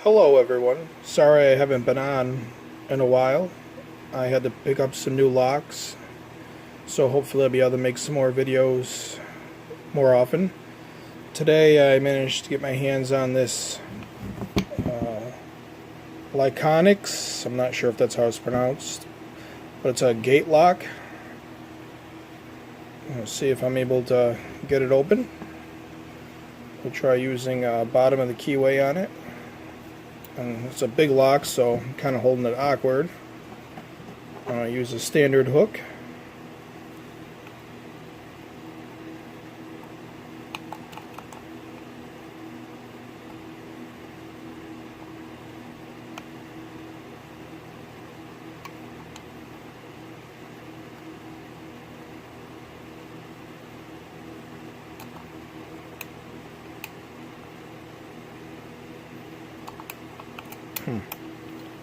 Hello everyone. Sorry I haven't been on in a while. I had to pick up some new locks, so hopefully I'll be able to make some more videos more often. Today I managed to get my hands on this Locinox. I'm not sure if that's how it's pronounced, but it's a gate lock. Let's see if I'm able to get it open. We'll try using bottom of the keyway on it. And it's a big lock, so I'm kind of holding it awkward. I use a standard hook.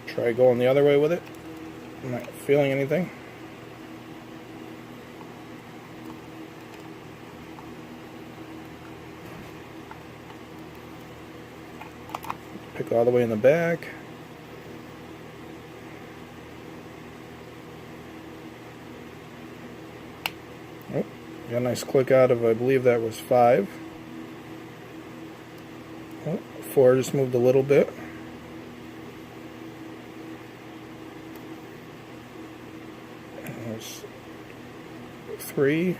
Try going the other way with it. I'm not feeling anything. Pick all the way in the back. Oh, got a nice click out of, I believe that was 5. Oh, 4 just moved a little bit. There's 3.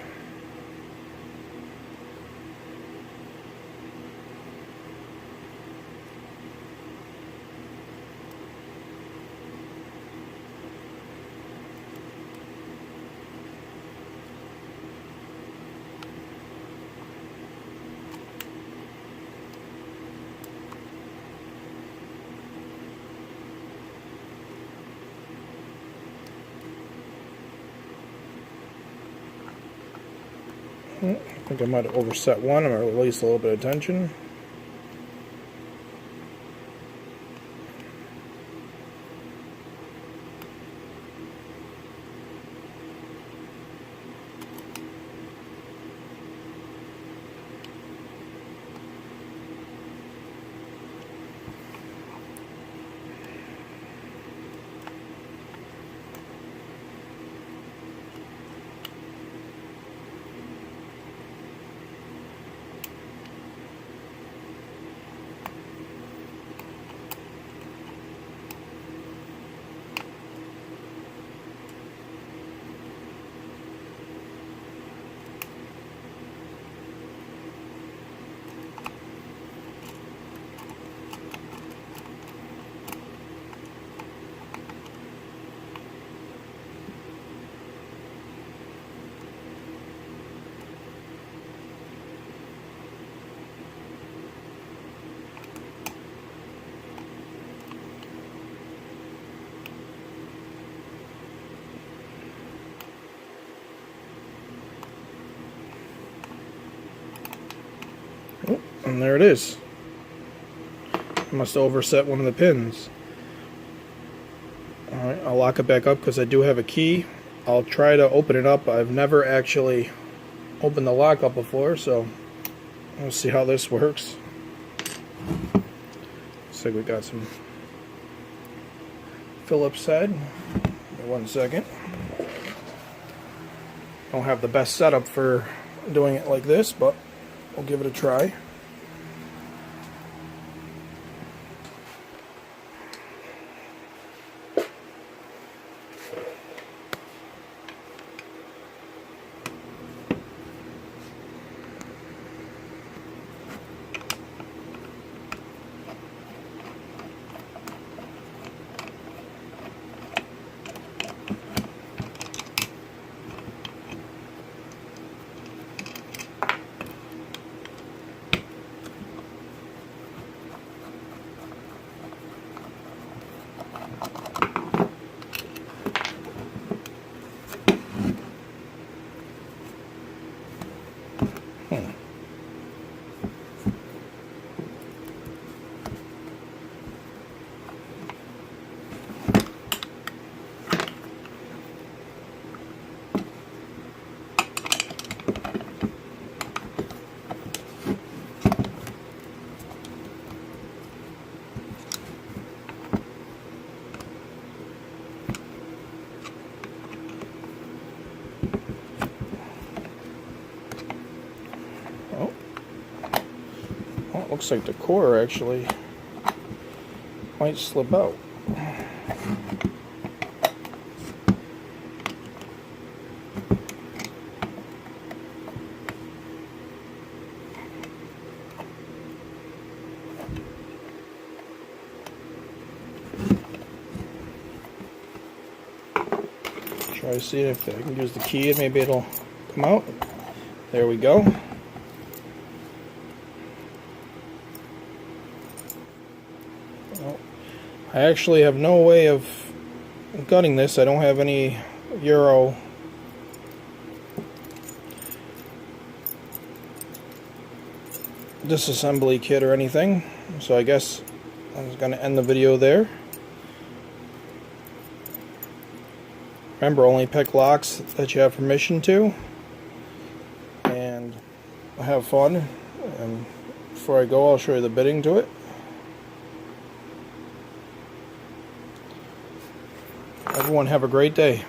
I think I might have overset one. I'm going to release a little bit of tension. Oh, and there it is. I must have overset one of the pins. Alright, I'll lock it back up because I do have a key. I'll try to open it up. I've never actually opened the lock up before, so we'll see how this works. Looks like we got some Phillips head. Give me 1 second. Don't have the best setup for doing it like this, but we'll give it a try. It looks like the core actually might slip out. Try to see if I can use the key and maybe it'll come out. There we go. Well, I actually have no way of gutting this. I don't have any Euro disassembly kit or anything, so I guess I'm going to end the video there. Remember, only pick locks that you have permission to, and have fun. And before I go, I'll show you the bitting to it. Everyone have a great day.